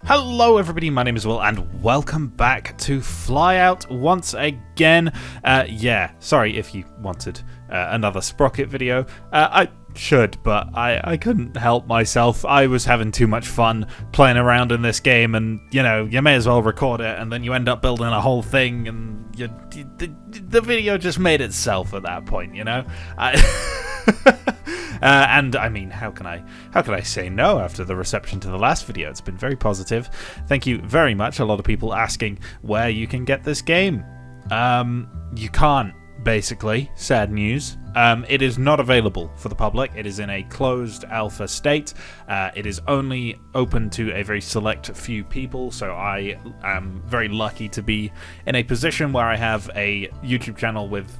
Hello everybody, my name is Will and welcome back to Flyout once again. Sorry if you wanted another Sprocket video. I should, but I couldn't help myself. I was having too much fun playing around in this game, and you may as well record it, and then you end up building a whole thing, and the video just made itself at that point, and I mean, how can I say no after the reception to the last video? It's been very positive. Thank you very much. A lot of people asking where you can get this game. You can't, basically. Sad news. It is not available for the public. It is in a closed alpha state. It is only open to a very select few people, so I am very lucky to be in a position where I have a YouTube channel with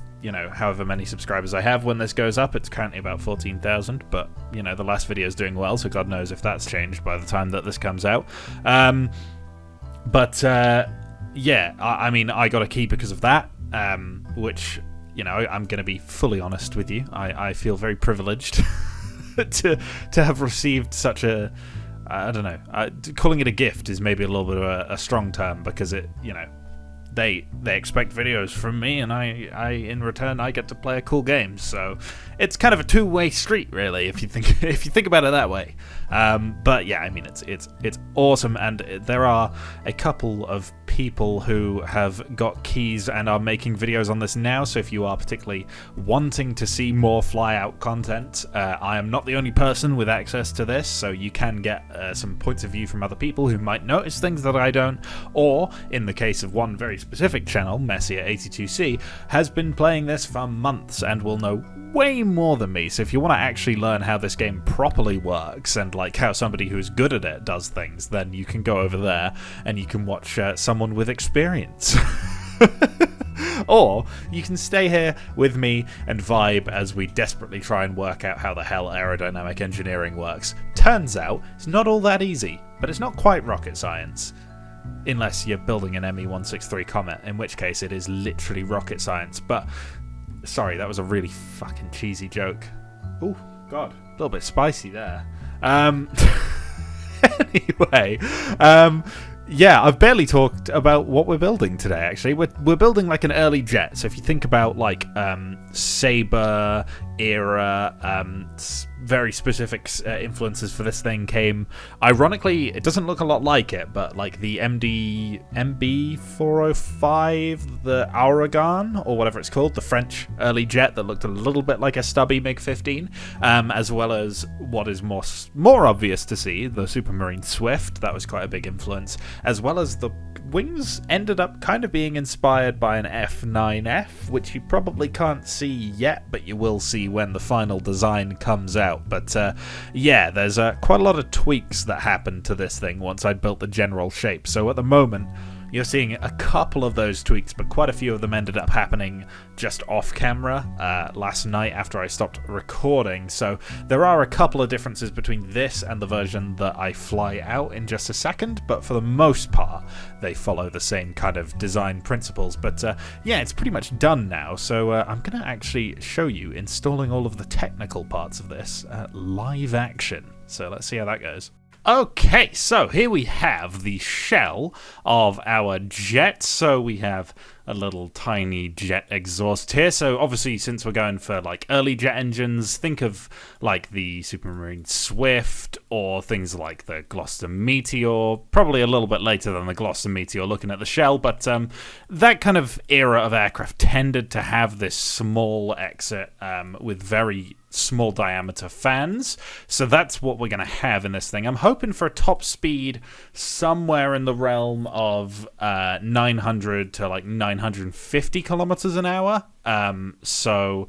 however many subscribers I have when this goes up. It's currently about 14,000, but, the last video is doing well, so God knows if that's changed by the time that this comes out. I mean, I got a key because of that, which, I'm going to be fully honest with you. I feel very privileged to have received such a, I don't know, calling it a gift is maybe a little bit of a strong term, because it, they expect videos from me, and I in return I get to play a cool game. So it's kind of a two-way street, really, if you think about it that way. But yeah, I mean, it's awesome, and there are a couple of people who have got keys and are making videos on this now. So if you are particularly wanting to see more Flyout content, I am not the only person with access to this, so you can get some points of view from other people who might notice things that I don't, or in the case of one very specific channel, Messier82C, has been playing this for months and will know way more than me. So if you want to actually learn how this game properly works and like how somebody who's good at it does things, then you can go over there and you can watch someone with experience. Or you can stay here with me and vibe as we desperately try and work out how the hell aerodynamic engineering works. Turns out it's not all that easy, but it's not quite rocket science. Unless you're building an ME-163 Comet, in which case it is literally rocket science. But, sorry, that was a really fucking cheesy joke. Oh, God, a little bit spicy there. Anyway, yeah, I've barely talked about what we're building today, actually. We're building like an early jet. So if you think about like Sabre era, very specific influences for this thing came, ironically, it doesn't look a lot like it, but like the MB405, the Aragon, or whatever it's called, the French early jet that looked a little bit like a stubby MiG-15, as well as what is more obvious to see, the Supermarine Swift. That was quite a big influence, as well as the wings ended up kind of being inspired by an F9F, which you probably can't see yet, but you will see when the final design comes out. But yeah, there's quite a lot of tweaks that happened to this thing once I'd built the general shape. So at the moment, you're seeing a couple of those tweaks, but quite a few of them ended up happening just off camera last night after I stopped recording. So there are a couple of differences between this and the version that I fly out in just a second, but for the most part, they follow the same kind of design principles. But yeah, it's pretty much done now. So I'm going to actually show you installing all of the technical parts of this live action. So let's see how that goes. Okay, so here we have the shell of our jet. So we have a little tiny jet exhaust here. So obviously, since we're going for like early jet engines, think of like the Supermarine Swift or things like the Gloucester Meteor, probably a little bit later than the Gloucester Meteor looking at the shell, but that kind of era of aircraft tended to have this small exit with very small diameter fans. So that's what we're going to have in this thing. I'm hoping for a top speed somewhere in the realm of 900 to like 950 kilometers an hour. So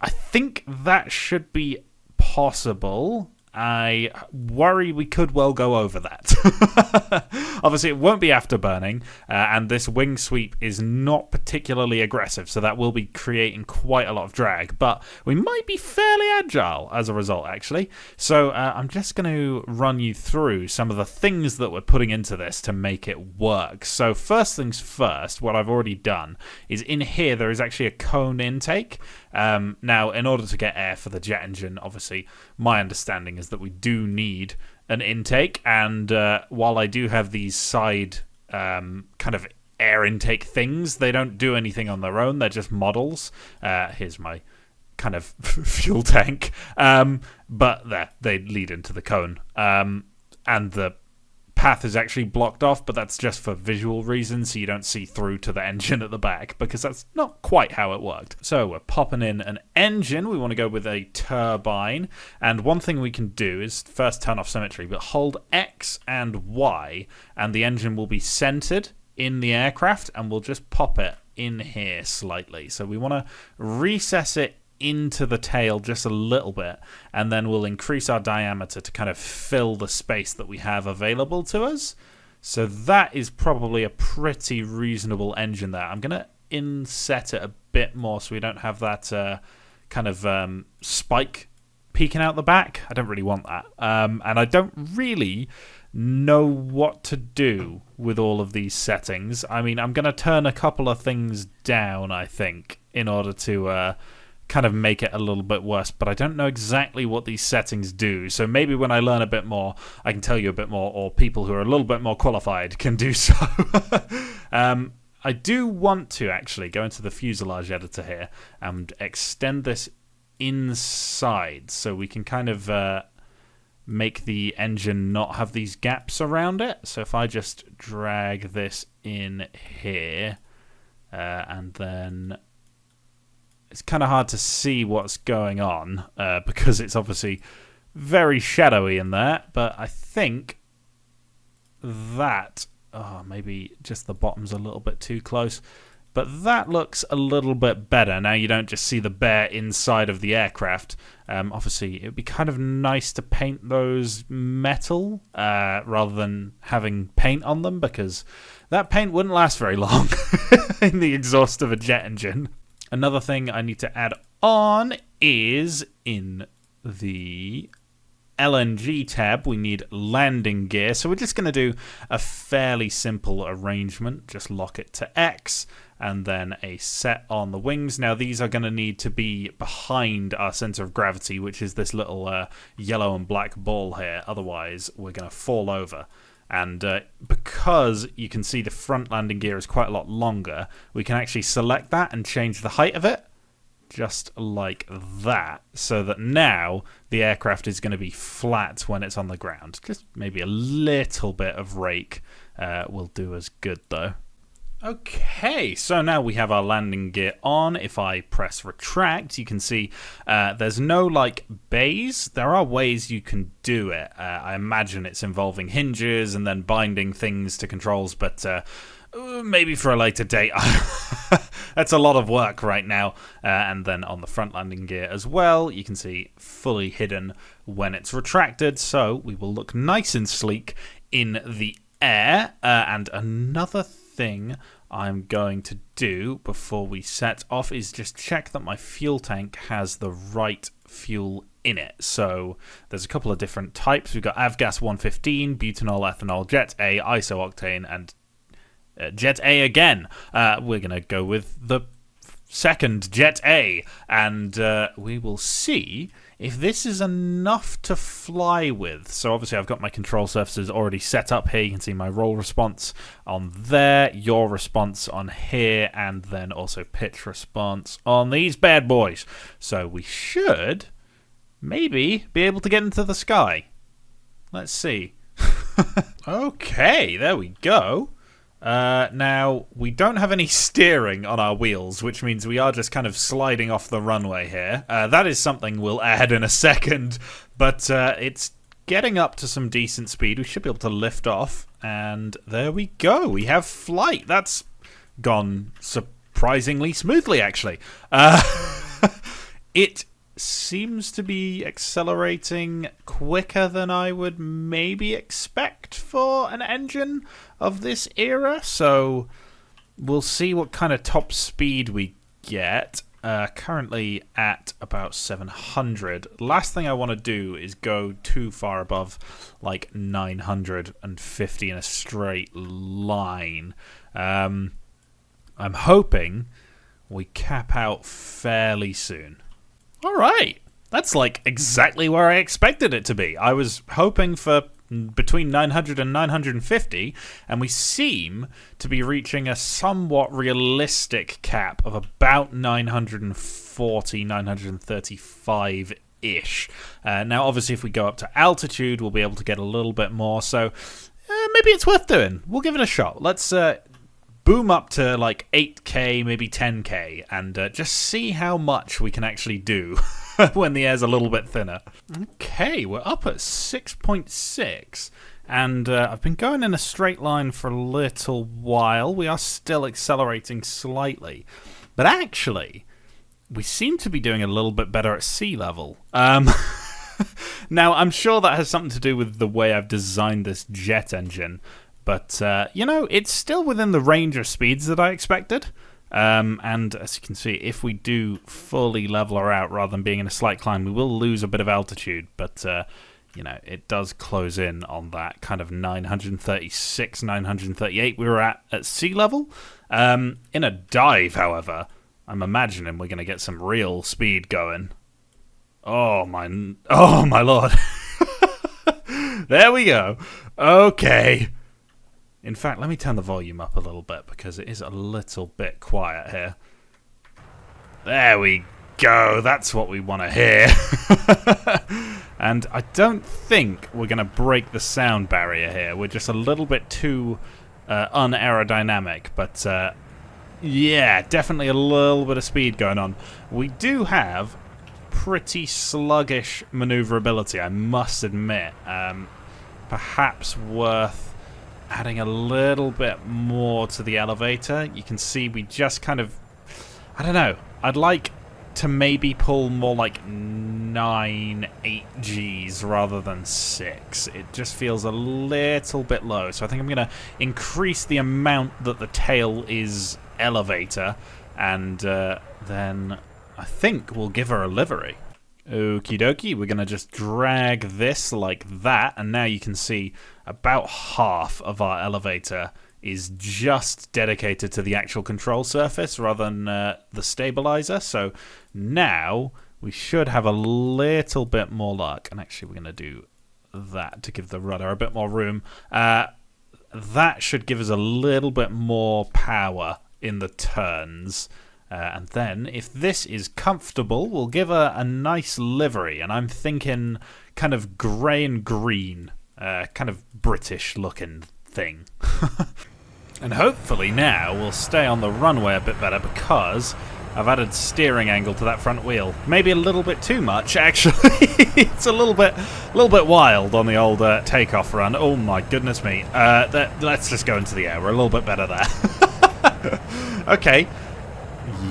I think that should be possible. I worry we could well go over that. Obviously, it won't be afterburning, and this wing sweep is not particularly aggressive, so that will be creating quite a lot of drag, but we might be fairly agile as a result, actually. So I'm just going to run you through some of the things that we're putting into this to make it work. So first things first, what I've already done is in here there is actually a cone intake. Now, in order to get air for the jet engine, obviously, my understanding is that we do need an intake, and while I do have these side kind of air intake things, they don't do anything on their own. They're just models. Here's my kind of fuel tank. But there, they lead into the cone. And the path is actually blocked off, but that's just for visual reasons, so you don't see through to the engine at the back, because that's not quite how it worked. So we're popping in an engine. We want to go with a turbine, and one thing we can do is first turn off symmetry, but hold X and Y, and the engine will be centered in the aircraft, and we'll just pop it in here slightly. So we want to recess it into the tail just a little bit, and then we'll increase our diameter to kind of fill the space that we have available to us. So that is probably a pretty reasonable engine there. I'm going to inset it a bit more so we don't have that kind of spike peeking out the back. I don't really want that. And I don't really know what to do with all of these settings. I mean, I'm going to turn a couple of things down, I think, in order to kind of make it a little bit worse, but I don't know exactly what these settings do. So maybe when I learn a bit more, I can tell you a bit more, or people who are a little bit more qualified can do so. I do want to actually go into the fuselage editor here and extend this inside so we can kind of make the engine not have these gaps around it. So if I just drag this in here and then it's kind of hard to see what's going on because it's obviously very shadowy in there, but I think that maybe just the bottom's a little bit too close, but that looks a little bit better. Now you don't just see the bare inside of the aircraft. Obviously, it would be kind of nice to paint those metal rather than having paint on them, because that paint wouldn't last very long in the exhaust of a jet engine. Another thing I need to add on is in the LNG tab, we need landing gear. So we're just going to do a fairly simple arrangement. Just lock it to X and then a set on the wings. Now these are going to need to be behind our center of gravity, which is this little yellow and black ball here. Otherwise, we're going to fall over. And because you can see the front landing gear is quite a lot longer, we can actually select that and change the height of it, just like that, so that now the aircraft is going to be flat when it's on the ground. Just maybe a little bit of rake will do us good, though. Okay, so now we have our landing gear on. If I press retract, you can see there's no bays. There are ways you can do it. I imagine it's involving hinges and then binding things to controls, but maybe for a later date. That's a lot of work right now. And then on the front landing gear as well, you can see fully hidden when it's retracted, so we will look nice and sleek in the air. And another thing I'm going to do before we set off is just check that my fuel tank has the right fuel in it. So there's a couple of different types. We've got Avgas 115, butanol, ethanol, Jet A, isooctane, and Jet A again. We're going to go with the second, Jet A, and we will see if this is enough to fly with. So obviously I've got my control surfaces already set up here. You can see my roll response on there, yaw response on here, and then also pitch response on these bad boys. So we should maybe be able to get into the sky. Let's see. Okay, there we go. Now, we don't have any steering on our wheels, which means we are just kind of sliding off the runway here. That is something we'll add in a second, but it's getting up to some decent speed. We should be able to lift off, and there we go. We have flight. That's gone surprisingly smoothly, actually. It seems to be accelerating quicker than I would maybe expect for an engine of this era, so we'll see what kind of top speed we get. Currently at about 700. Last thing I want to do is go too far above 950 in a straight line. I'm hoping we cap out fairly soon. All right, that's exactly where I expected it to be. I was hoping for between 900 and 950, and we seem to be reaching a somewhat realistic cap of about 940, 935-ish. Now, obviously, if we go up to altitude, we'll be able to get a little bit more, so maybe it's worth doing. We'll give it a shot. Let's boom up to like 8k, maybe 10k, and just see how much we can actually do when the air's a little bit thinner. Okay, we're up at 6.6, and I've been going in a straight line for a little while. We are still accelerating slightly, but actually, we seem to be doing a little bit better at sea level. Now, I'm sure that has something to do with the way I've designed this jet engine, but, it's still within the range of speeds that I expected. And as you can see, if we do fully level her out rather than being in a slight climb, we will lose a bit of altitude, but, it does close in on that kind of 936, 938 we were at sea level. In a dive, however, I'm imagining we're going to get some real speed going. Oh my lord. There we go. Okay. In fact, let me turn the volume up a little bit because it is a little bit quiet here. There we go. That's what we want to hear. And I don't think we're going to break the sound barrier here. We're just a little bit too unaerodynamic. But yeah, definitely a little bit of speed going on. We do have pretty sluggish maneuverability, I must admit. Perhaps worth adding a little bit more to the elevator. You can see we just kind of, I don't know, I'd like to maybe pull more like 9, 8 Gs rather than 6. It just feels a little bit low, so I think I'm going to increase the amount that the tail is elevator, and then I think we'll give her a livery. Okie dokie, we're going to just drag this like that, and now you can see about half of our elevator is just dedicated to the actual control surface rather than the stabilizer. So now we should have a little bit more luck, and actually we're going to do that to give the rudder a bit more room. That should give us a little bit more power in the turns. And then, if this is comfortable, we'll give her a nice livery. And I'm thinking kind of grey and green, kind of British-looking thing. And hopefully now we'll stay on the runway a bit better because I've added steering angle to that front wheel. Maybe a little bit too much, actually. It's a little bit wild on the old takeoff run. Oh my goodness me. Let's just go into the air. We're a little bit better there. Okay.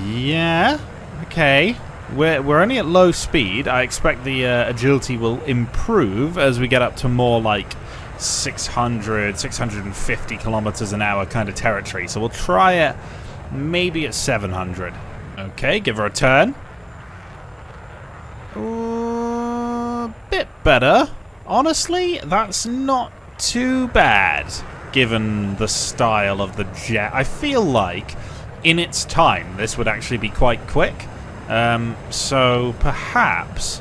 Yeah, okay. We're only at low speed. I expect the agility will improve as we get up to more like 600, 650 kilometers an hour kind of territory. So we'll try it maybe at 700. Okay, give her a turn. A bit better. Honestly, that's not too bad given the style of the jet. I feel like in its time, this would actually be quite quick. So perhaps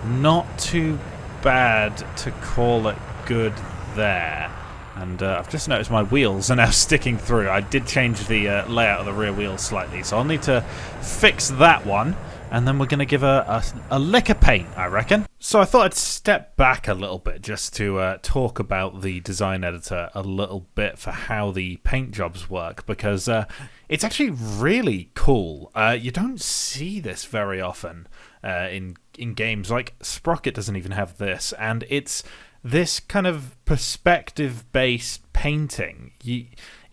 not too bad to call it good there. And I've just noticed my wheels are now sticking through. I did change the layout of the rear wheels slightly, so I'll need to fix that one. And then we're going to give her a lick of paint, I reckon. So I thought I'd step back a little bit just to talk about the design editor a little bit for how the paint jobs work, because it's actually really cool. You don't see this very often in games. Like, Sprocket doesn't even have this, and it's this kind of perspective-based painting.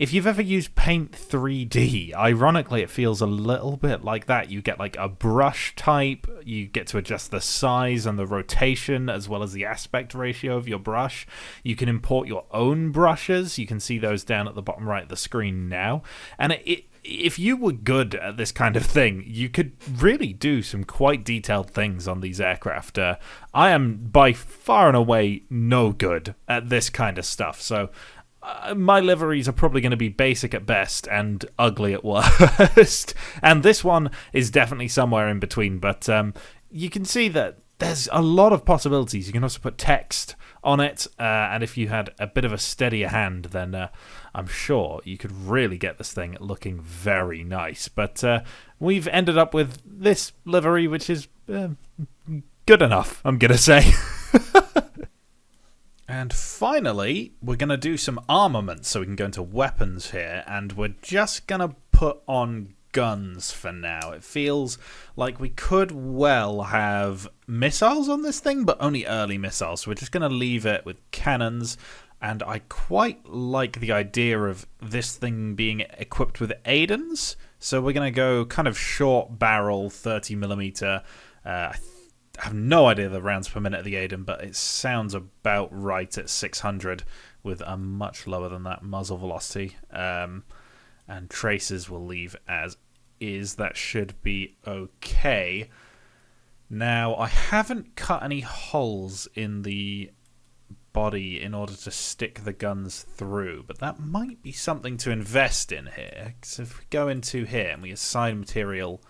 If you've ever used Paint 3D, ironically, it feels a little bit like that. You get like a brush type, you get to adjust the size and the rotation as well as the aspect ratio of your brush. You can import your own brushes. You can see those down at the bottom right of the screen now. And if you were good at this kind of thing, you could really do some quite detailed things on these aircraft. I am by far and away no good at this kind of stuff, so my liveries are probably going to be basic at best and ugly at worst. And this one is definitely somewhere in between, but you can see that there's a lot of possibilities. You can also put text on it, and if you had a bit of a steadier hand, then I'm sure you could really get this thing looking very nice. But we've ended up with this livery, which is good enough, I'm going to say. And finally, we're going to do some armament, so we can go into weapons here, and we're just going to put on guns for now. It feels like we could well have missiles on this thing, but only early missiles, so we're just going to leave it with cannons. And I quite like the idea of this thing being equipped with Aidens, so we're going to go kind of short barrel 30mm. I have no idea the rounds per minute of the Aiden, but it sounds about right at 600 with a much lower than that muzzle velocity. And traces will leave as is. That should be okay. Now, I haven't cut any holes in the body in order to stick the guns through, but that might be something to invest in here. So if we go into here and we assign material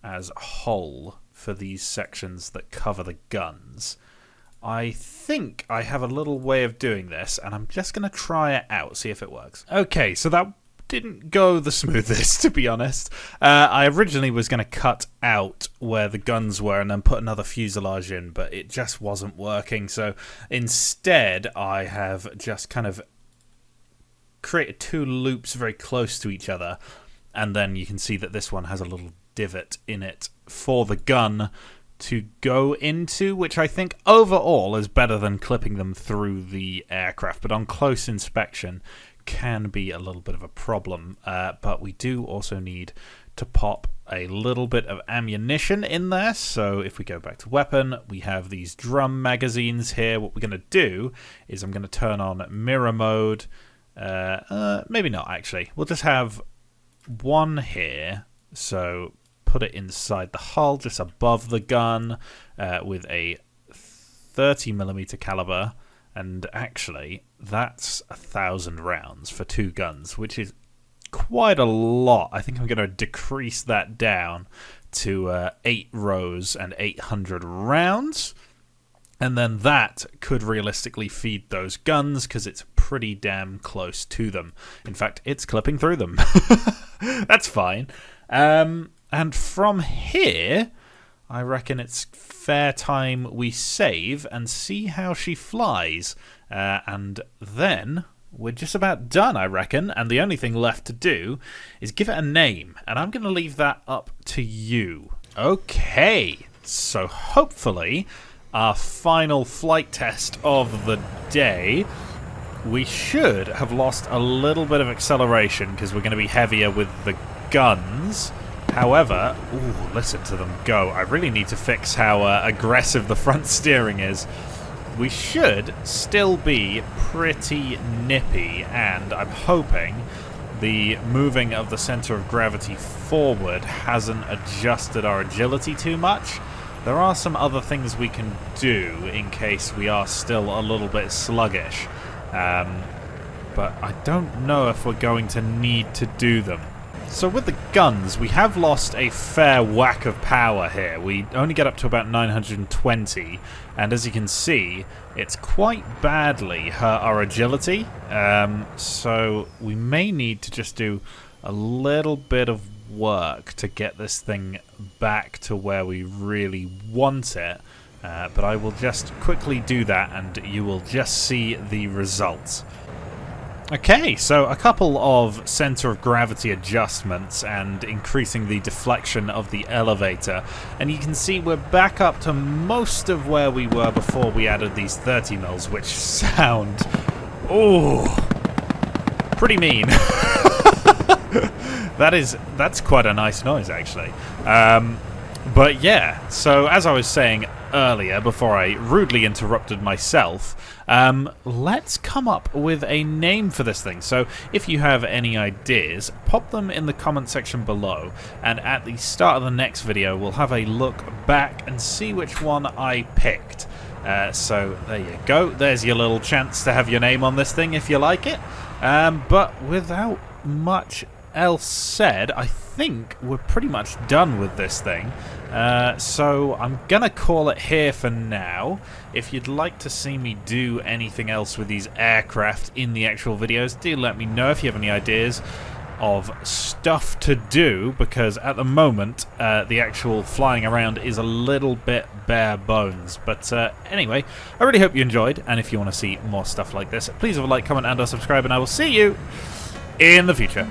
as whole for these sections that cover the guns, I think I have a little way of doing this, and I'm just going to try it out, see if it works. Okay, so that didn't go the smoothest, to be honest. I originally was going to cut out where the guns were and then put another fuselage in, but it just wasn't working. So instead, I have just kind of created two loops very close to each other, and then you can see that this one has a little divot in it for the gun to go into, which I think overall is better than clipping them through the aircraft, but on close inspection can be a little bit of a problem. But we do also need to pop a little bit of ammunition in there. So if we go back to weapon, we have these drum magazines here. What we're going to do is I'm going to turn on mirror mode. Maybe not, actually. We'll just have one here. So put it inside the hull, just above the gun, with a 30mm caliber. And actually, that's 1,000 rounds for two guns, which is quite a lot. I think I'm going to decrease that down to 8 rows and 800 rounds. And then that could realistically feed those guns, because it's pretty damn close to them. In fact, it's clipping through them. That's fine. And from here, I reckon it's fair time we save and see how she flies. And then we're just about done, I reckon. And the only thing left to do is give it a name. And I'm going to leave that up to you. Okay, so hopefully our final flight test of the day, we should have lost a little bit of acceleration because we're going to be heavier with the guns. However, ooh, listen to them go. I really need to fix how aggressive the front steering is. We should still be pretty nippy, and I'm hoping the moving of the center of gravity forward hasn't adjusted our agility too much. There are some other things we can do in case we are still a little bit sluggish. But I don't know if we're going to need to do them. So with the guns, we have lost a fair whack of power here. We only get up to about 920, and as you can see, it's quite badly hurt our agility. So we may need to just do a little bit of work to get this thing back to where we really want it. But I will just quickly do that, and you will just see the results. Okay, so a couple of center of gravity adjustments and increasing the deflection of the elevator, and you can see we're back up to most of where we were before we added these 30 mils, which sound, ooh, pretty mean. That's quite a nice noise, actually. But yeah, so as I was saying earlier, before I rudely interrupted myself, let's come up with a name for this thing. So if you have any ideas, pop them in the comment section below, and at the start of the next video we'll have a look back and see which one I picked. So there you go, there's your little chance to have your name on this thing if you like it. But without much else said, I think we're pretty much done with this thing. So I'm going to call it here for now. If you'd like to see me do anything else with these aircraft in the actual videos, do let me know if you have any ideas of stuff to do, because at the moment the actual flying around is a little bit bare bones. But anyway, I really hope you enjoyed, and if you want to see more stuff like this, please leave a like, comment and or subscribe, and I will see you in the future.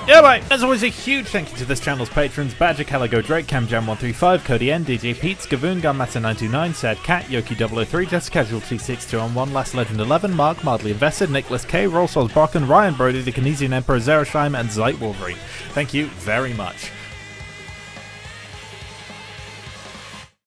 Yeah, bye! As always, a huge thank you to this channel's patrons: Badger, Caligo, Drake, CamJam135, Cody N, DJ Pete's, Gavoon, Gunmatter929, Sad Cat, Yoki003, Just Casualty 6211, Last Legend 11, Mark, Mildly Invested, Nicholas K, Roll Souls Brocken, Ryan Brody, The Kinesian Emperor, Zerosheim, and Zeit Wolverine. Thank you very much.